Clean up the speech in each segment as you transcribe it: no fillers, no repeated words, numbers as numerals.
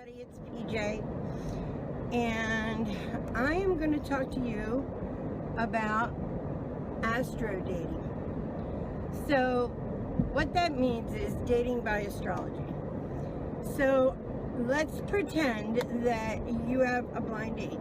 everybody, it's PJ, and I am going to talk to you about Astro Dating. So what that means is dating by astrology. So let's pretend that you have a blind date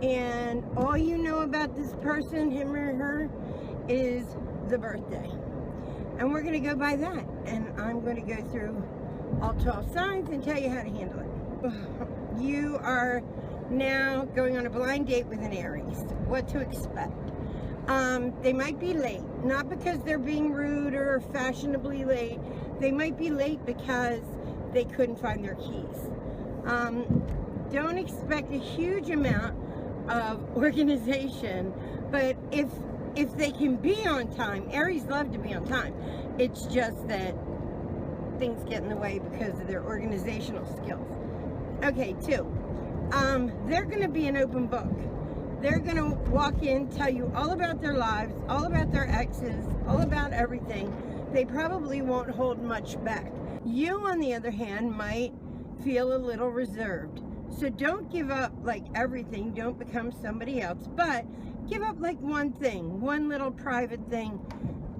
and all you know about this person, him or her, is the birthday, and we're going to go by that, and I'm going to go through all 12 signs and tell you how to handle it. You are now going on a blind date with an Aries. What to expect? They might be late, not because they're being rude or fashionably late. They might be late because they couldn't find their keys. Don't expect a huge amount of organization, but if they can be on time, Aries love to be on time. It's just that things get in the way because of their organizational skills. Okay, 2. They're going to be an open book. They're going to walk in, tell you all about their lives, all about their exes, all about everything. They probably won't hold much back. You, on the other hand, might feel a little reserved. So don't give up like everything. Don't become somebody else, but give up like one thing, one little private thing,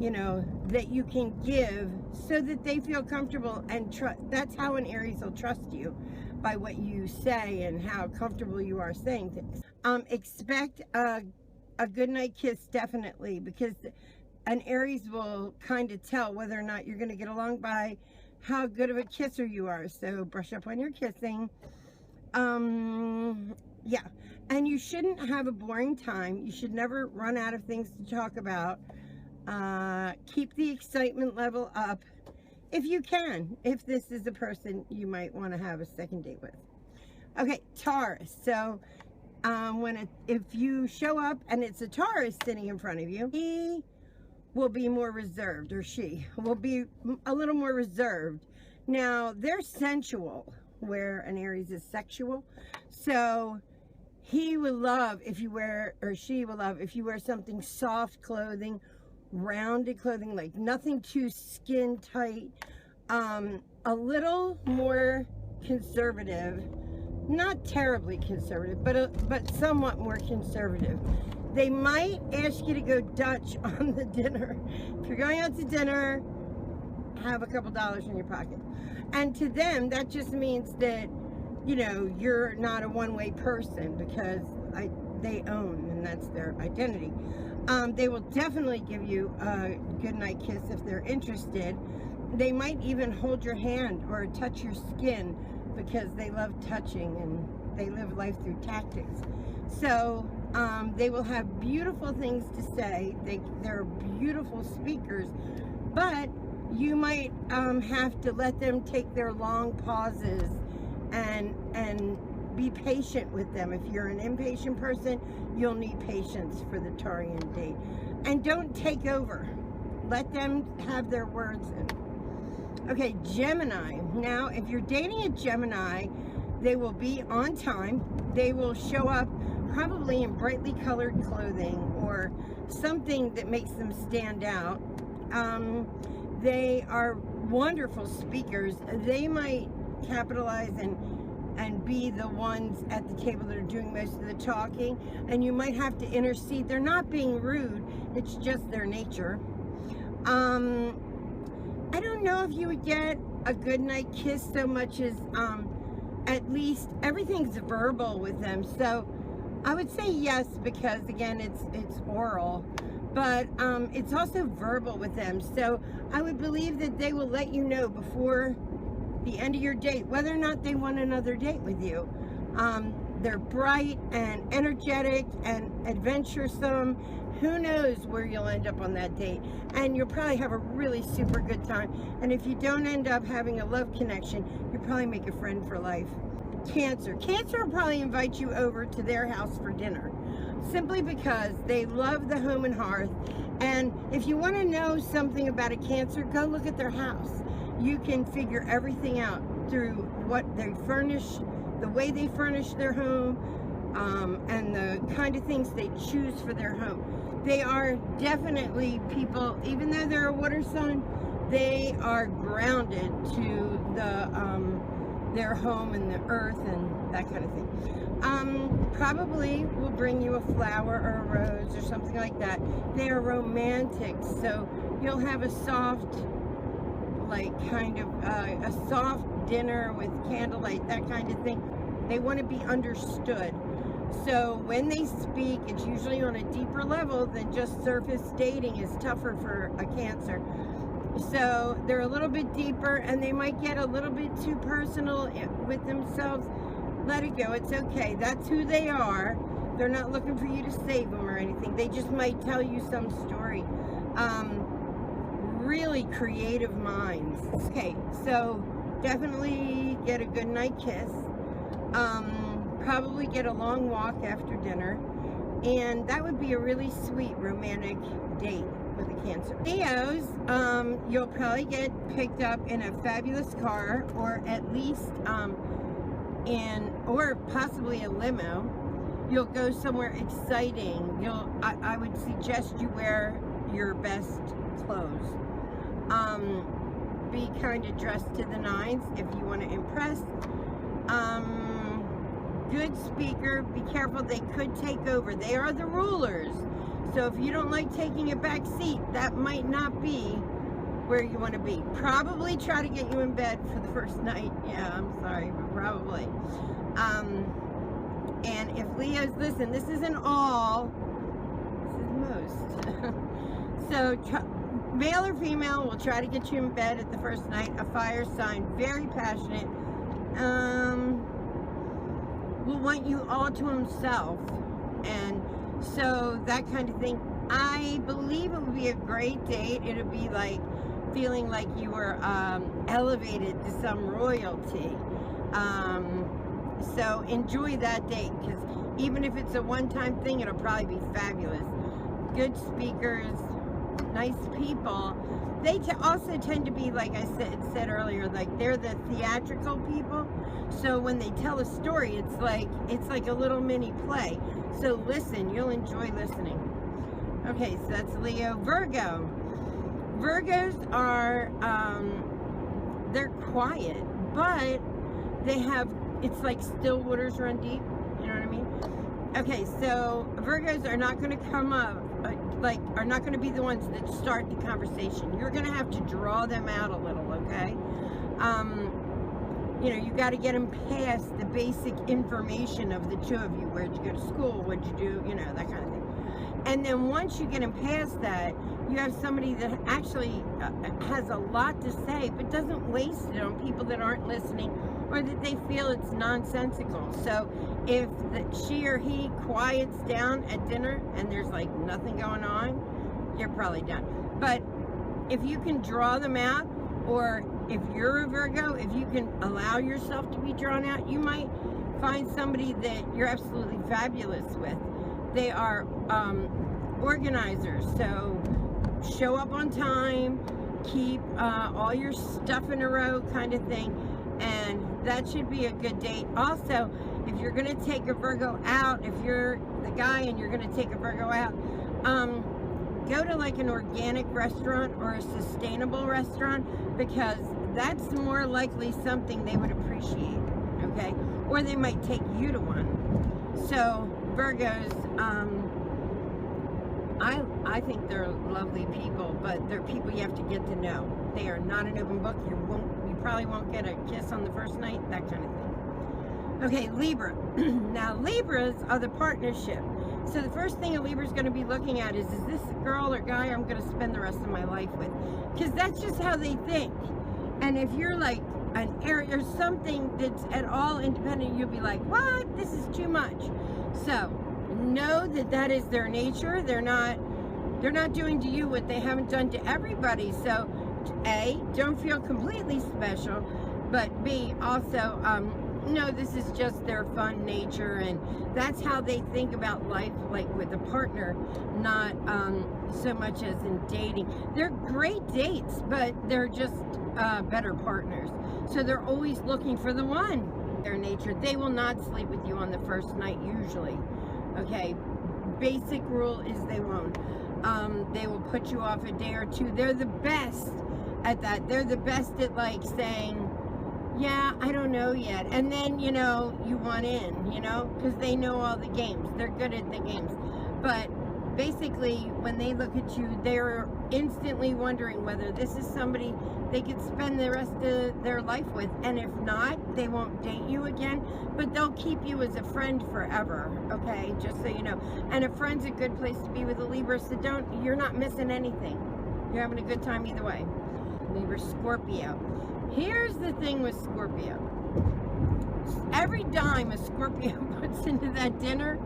you know, that you can give so that they feel comfortable and trust. That's how an Aries will trust you, by what you say and how comfortable you are saying things. Expect a goodnight kiss, definitely, because an Aries will kind of tell whether or not you're going to get along by how good of a kisser you are. So brush up on your kissing. Yeah, and you shouldn't have a boring time. You should never run out of things to talk about. Keep the excitement level up if you can, if this is a person you might want to have a second date with. Okay, Taurus. So if you show up and it's a Taurus sitting in front of you, he will be more reserved, or she will be a little more reserved. Now, they're sensual, where an Aries is sexual. So he will love if you wear, or she will love if you wear something soft clothing, rounded clothing, like nothing too skin tight, a little more conservative, not terribly conservative, but somewhat more conservative. They might ask you to go Dutch on the dinner. If you're going out to dinner, have a couple dollars in your pocket. And to them, that just means that, you know, you're not a one-way person, because they own, and that's their identity. They will definitely give you a goodnight kiss if they're interested. They might even hold your hand or touch your skin, because they love touching and they live life through tactics. So they will have beautiful things to say. They're beautiful speakers, but you might have to let them take their long pauses and be patient with them. If you're an impatient person, you'll need patience for the Taurian date. And don't take over. Let them have their words in. Okay, Gemini. Now, if you're dating a Gemini, they will be on time. They will show up probably in brightly colored clothing or something that makes them stand out. They are wonderful speakers. They might capitalize and be the ones at the table that are doing most of the talking, and you might have to intercede. They're not being rude, it's just their nature. I don't know if you would get a goodnight kiss so much as at least everything's verbal with them. So I would say yes, because again, it's oral, but it's also verbal with them. So I would believe that they will let you know before the end of your date whether or not they want another date with you. They're bright and energetic and adventuresome. Who knows where you'll end up on that date, and you'll probably have a really super good time. And if you don't end up having a love connection, you'll probably make a friend for life. Cancer. Cancer will probably invite you over to their house for dinner, simply because they love the home and hearth. And if you want to know something about a Cancer, go look at their house. You can figure everything out through what they furnish, the way they furnish their home, and the kind of things they choose for their home. They are definitely people, even though they're a water sign, they are grounded to their home and the earth and that kind of thing. Probably will bring you a flower or a rose or something like that. They are romantic, so you'll have a soft, like kind of a soft dinner with candlelight, that kind of thing. They want to be understood. So when they speak, it's usually on a deeper level than just surface dating is tougher for a Cancer. So they're a little bit deeper, and they might get a little bit too personal with themselves. Let it go. It's okay. That's who they are. They're not looking for you to save them or anything. They just might tell you some story. Really creative minds. Okay, so definitely get a good night kiss. Probably get a long walk after dinner. And that would be a really sweet romantic date with a Cancer. Leos, you'll probably get picked up in a fabulous car, or at least or possibly a limo. You'll go somewhere exciting. I would suggest you wear your best clothes. Be kind of dressed to the nines if you want to impress. Good speaker. Be careful, they could take over. They are the rulers. So if you don't like taking a back seat, that might not be where you want to be. Probably try to get you in bed for the first night. Yeah, I'm sorry, but probably. And if Leos, listen, this isn't all, this is most. So male or female will try to get you in bed at the first night. A fire sign, very passionate. Will want you all to himself, and so that kind of thing. I believe it would be a great date. It would be like feeling like you were elevated to some royalty. So enjoy that date, because even if it's a one-time thing, it'll probably be fabulous. Good speakers, nice people. They also tend to be, like I said earlier, like they're the theatrical people. So when they tell a story, it's like a little mini play. So listen, you'll enjoy listening. Okay, so that's Leo. Virgo. Virgos are, they're quiet, but they have, it's like still waters run deep. You know what I mean? Okay, so Virgos are not going to come up, are not going to be the ones that start the conversation. You're going to have to draw them out a little, okay? You know, you got to get them past the basic information of the two of you. Where'd you go to school? What'd you do? You know, that kind of thing. And then once you get them past that, you have somebody that actually has a lot to say, but doesn't waste it on people that aren't listening, or that they feel it's nonsensical. So if she or he quiets down at dinner and there's like nothing going on, you're probably done. But if you can draw them out, or if you're a Virgo, if you can allow yourself to be drawn out, you might find somebody that you're absolutely fabulous with. They are organizers, so show up on time, keep all your stuff in a row kind of thing, and that should be a good date. Also, if you're going to take a Virgo out, if you're the guy and you're going to take a Virgo out, go to like an organic restaurant or a sustainable restaurant, because that's more likely something they would appreciate, okay? Or they might take you to one. So Virgos, I think they're lovely people, but they're people you have to get to know. They are not an open book. You probably won't get a kiss on the first night, that kind of thing. Okay, Libra. Now Libras are the partnership. So the first thing a Libra is going to be looking at is this a girl or guy I'm going to spend the rest of my life with? Because that's just how they think. And if you're like an area or something that's at all independent, you'll be like, what? This is too much. So know that that is their nature. They're not doing to you what they haven't done to everybody. So A, don't feel completely special, but B, also no, this is just their fun nature, and that's how they think about life, like with a partner, not so much as in dating. They're great dates, but they're just better partners. So they're always looking for the one. Their nature, they will not sleep with you on the first night usually. Okay, basic rule is they won't. They will put you off a day or two. They're the best at that. They're the best at like saying, yeah, I don't know yet. And then, you know, you want in, you know, because they know all the games. They're good at the games. But basically, when they look at you, they're instantly wondering whether this is somebody they could spend the rest of their life with. And if not, they won't date you again. But they'll keep you as a friend forever, okay? Just so you know. And a friend's a good place to be with a Libra, so you're not missing anything. You're having a good time either way. Libra, Scorpio. Here's the thing with Scorpio. Every dime a Scorpio puts into that dinner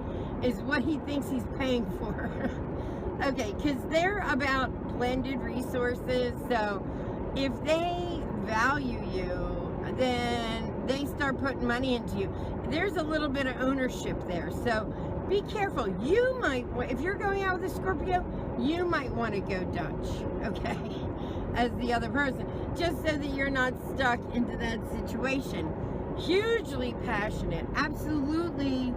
is what he thinks he's paying for. Okay, because they're about blended resources. So if they value you, then they start putting money into you. There's a little bit of ownership there. So be careful. You might, if you're going out with a Scorpio, you might want to go Dutch, okay, as the other person, just so that you're not stuck into that situation. Hugely passionate, absolutely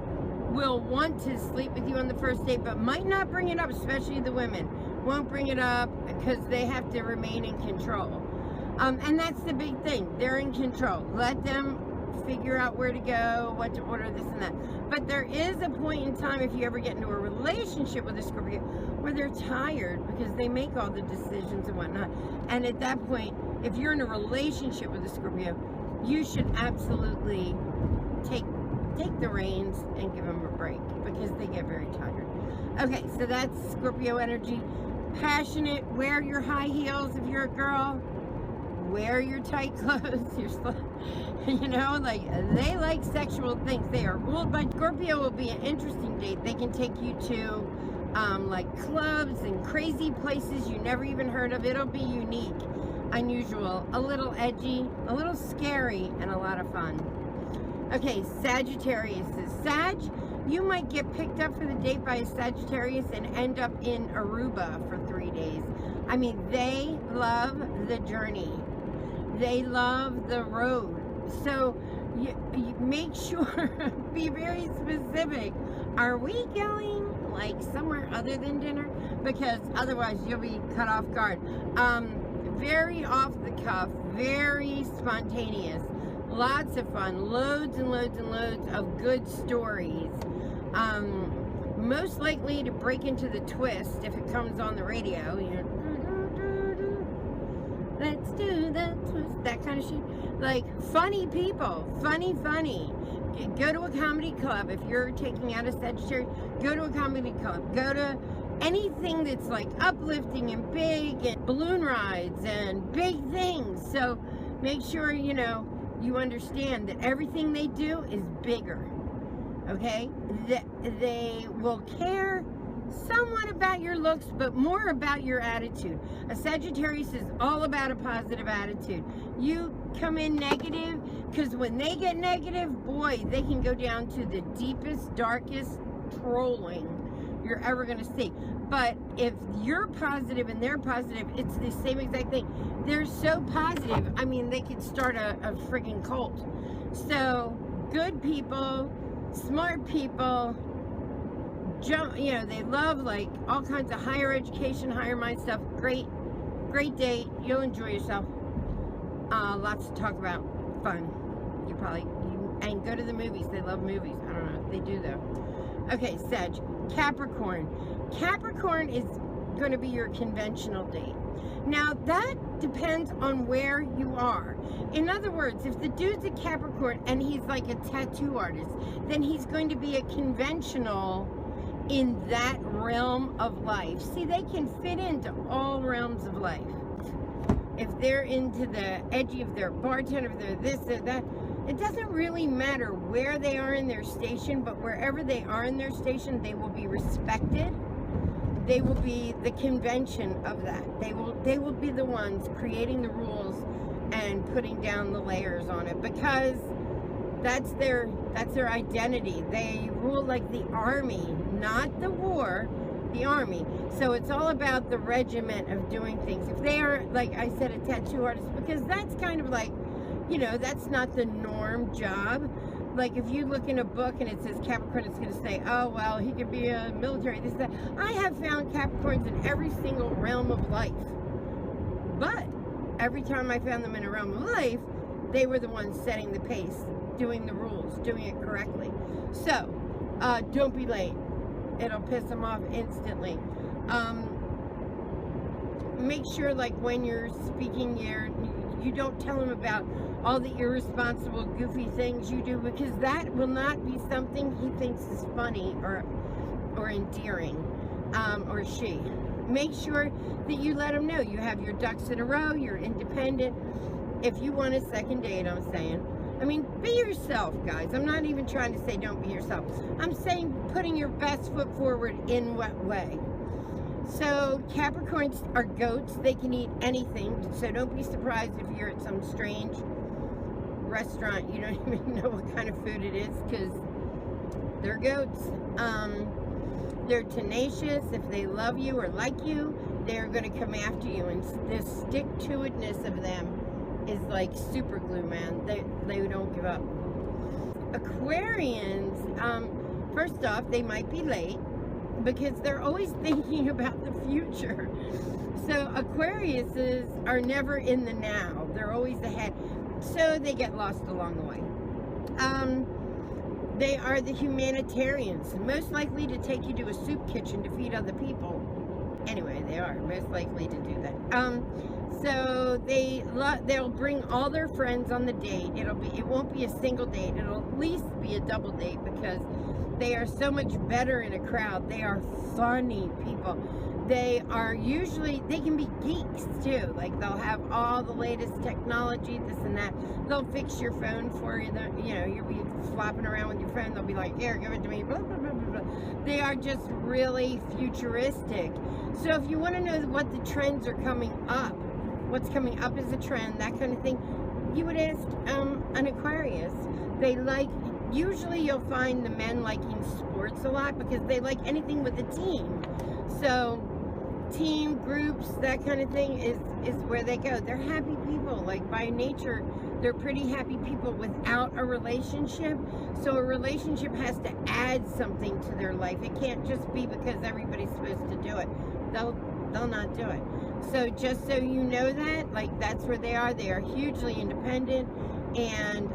will want to sleep with you on the first date, but might not bring it up, especially the women. Won't bring it up because they have to remain in control. And that's the big thing. They're in control. Let them figure out where to go, what to order, this and that. But there is a point in time, if you ever get into a relationship with a Scorpio, where they're tired because they make all the decisions and whatnot. And at that point, if you're in a relationship with a Scorpio, you should absolutely take the reins and give them a break because they get very tired. Okay, so that's Scorpio energy. Passionate, wear your high heels if you're a girl. Wear your tight clothes. You know, like, they like sexual things. They are ruled by Scorpio. Will be an interesting date. They can take you to like clubs and crazy places you never even heard of. It'll be unique, unusual, a little edgy, a little scary, and a lot of fun. Okay, Sagittarius is Sag. You might get picked up for the date by a Sagittarius and end up in Aruba for 3 days. I mean, they love the journey. They love the road. So you make sure, be very specific. Are we going like somewhere other than dinner? Because otherwise you'll be cut off guard. Very off the cuff, very spontaneous. Lots of fun, loads and loads and loads of good stories. Most likely to break into the twist if it comes on the radio. You know, let's do the twist, that kind of shit. Like, funny people, funny. Go to a comedy club. If you're taking out a Sagittarius, go to a comedy club. Go to anything that's like uplifting and big, and balloon rides and big things. So make sure, you know, you understand that everything they do is bigger, okay? That they will care somewhat about your looks, but more about your attitude. A Sagittarius is all about a positive attitude. You come in negative, because when they get negative, boy, they can go down to the deepest, darkest trolling you're ever going to see. But if you're positive and they're positive, it's the same exact thing. They're so positive, I mean, they could start a friggin' cult. So, good people, smart people, you know, they love like all kinds of higher education, higher mind stuff. Great date. You'll enjoy yourself. Lots to talk about. Fun. And go to the movies. They love movies. I don't know. They do though. Okay, Sag. Capricorn. Capricorn is going to be your conventional date. Now, that depends on where you are. In other words, if the dude's a Capricorn and he's like a tattoo artist, then he's going to be a conventional in that realm of life. See, they can fit into all realms of life. If they're into the edgy, if they're a bartender, if they're this or that, it doesn't really matter where they are in their station, but wherever they are in their station, they will be respected. They will be the convention of that. They will be the ones creating the rules and putting down the layers on it, because that's their identity. They rule like the army, not the war, the army. So it's all about the regiment of doing things. If they are, like I said, a tattoo artist, because that's kind of like, you know, that's not the norm job. Like if you look in a book and it says Capricorn, it's going to say, oh, well, he could be a military, this, that. I have found Capricorns in every single realm of life. But every time I found them in a realm of life, they were the ones setting the pace, doing the rules, doing it correctly. So, don't be late. It'll piss them off instantly. Make sure, like, when you're speaking, you don't tell them about all the irresponsible, goofy things you do, because that will not be something he thinks is funny or endearing, or she. Make sure that you let him know you have your ducks in a row, you're independent. If you want a second date, I'm saying, I mean, be yourself, guys. I'm not even trying to say don't be yourself. I'm saying putting your best foot forward in what way? So Capricorns are goats. They can eat anything. So don't be surprised if you're at some strange restaurant. You don't even know what kind of food it is, because they're goats. They're tenacious. If they love you or like you, they're going to come after you. And the stick-to-itness of them is like super glue, man. They don't give up. Aquarians, first off, they might be late because they're always thinking about the future. So Aquariuses are never in the now. They're always ahead. So they get lost along the way. They are the humanitarians, most likely to take you to a soup kitchen to feed other people. Anyway, they are most likely to do that. So they'll bring all their friends on the date. It won't be a single date. It'll at least be a double date, because they are so much better in a crowd. They are funny people. They can be geeks too. Like, they'll have all the latest technology, this and that. They'll fix your phone for you. You'll be flopping around with your phone. They'll be like, here, give it to me, blah, blah, blah, blah, blah. They are just really futuristic. So if you want to know what the trends are coming up, what's coming up as a trend, that kind of thing, you would ask an Aquarius. Usually you'll find the men liking sports a lot, because they like anything with a team. So team groups, that kind of thing is where they go. They're happy people. Like, by nature, they're pretty happy people without a relationship. So a relationship has to add something to their life. It can't just be because everybody's supposed to do it. They'll not do it. So just so you know that, like, that's where they are. They are hugely independent and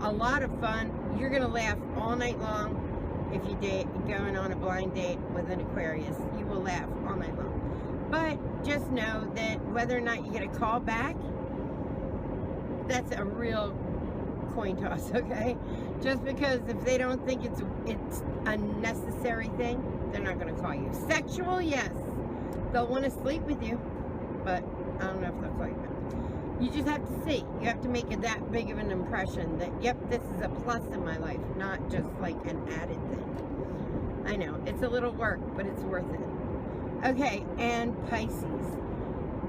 a lot of fun. You're gonna laugh all night long if you going on a blind date with an Aquarius. You will laugh all night long. But just know that whether or not you get a call back, that's a real coin toss, okay? Just because if they don't think it's a necessary thing, they're not going to call you. Sexual, yes. They'll want to sleep with you, but I don't know if they'll call you back. You just have to see. You have to make it that big of an impression that, yep, this is a plus in my life, not just like an added thing. I know, it's a little work, but it's worth it. Okay, and Pisces.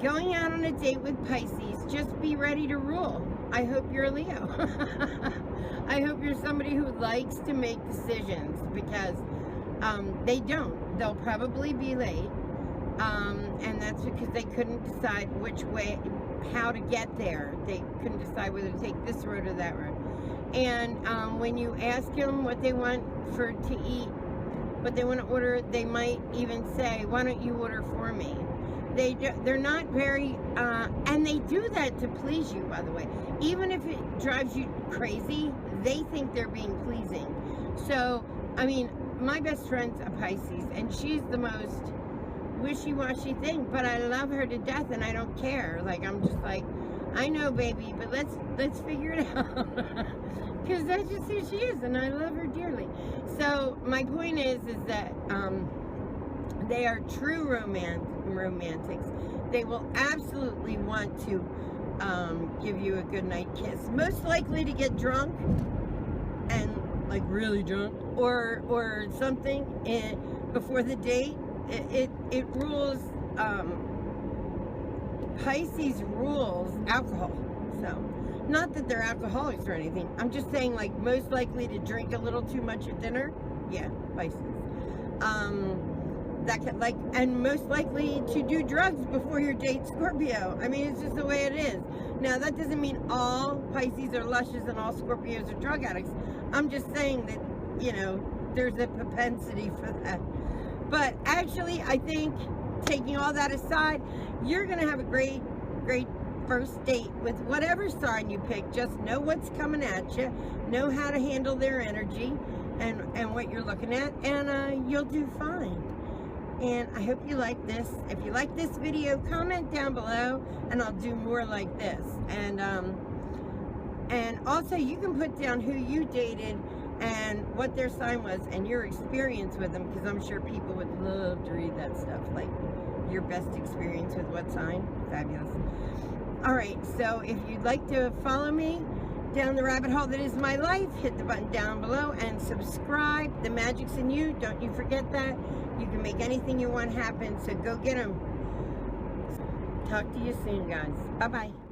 Going out on a date with Pisces, just be ready to rule. I hope you're a Leo. I hope you're somebody who likes to make decisions, because they don't. They'll probably be late, and that's because they couldn't decide which way, how to get there. They couldn't decide whether to take this road or that road. And when you ask them what they want to eat, what they want to order, they might even say, why don't you order for me? They're not very, and they do that to please you, by the way. Even if it drives you crazy, they think they're being pleasing. So, I mean, my best friend's a Pisces, and she's the most wishy-washy thing, but I love her to death, and I don't care. Like, I'm just like, I know, baby, but let's figure it out. Because that's just who she is, and I love her dearly. So my point is that they are true romantics. They will absolutely want to give you a good night kiss. Most likely to get drunk, and like really drunk, or something before the date. It rules. Pisces rules alcohol. So, not that they're alcoholics or anything. I'm just saying, like, most likely to drink a little too much at dinner. Yeah, Pisces. And most likely to do drugs before your date, Scorpio. I mean, it's just the way it is. Now, that doesn't mean all Pisces are luscious and all Scorpios are drug addicts. I'm just saying that, you know, there's a propensity for that. But actually, I think, taking all that aside, you're going to have a great first date with whatever sign you pick. Just know what's coming at you, know how to handle their energy and what you're looking at, and you'll do fine. And I hope you like this. If you like this video, comment down below, and I'll do more like this. And also, you can put down who you dated and what their sign was and your experience with them, because I'm sure people would love to read that stuff, like your best experience with what sign. Fabulous. All right, so if you'd like to follow me down the rabbit hole that is my life, hit the button down below and subscribe. The magic's in you. Don't you forget that. You can make anything you want happen, so go get them. Talk to you soon, guys. Bye-bye.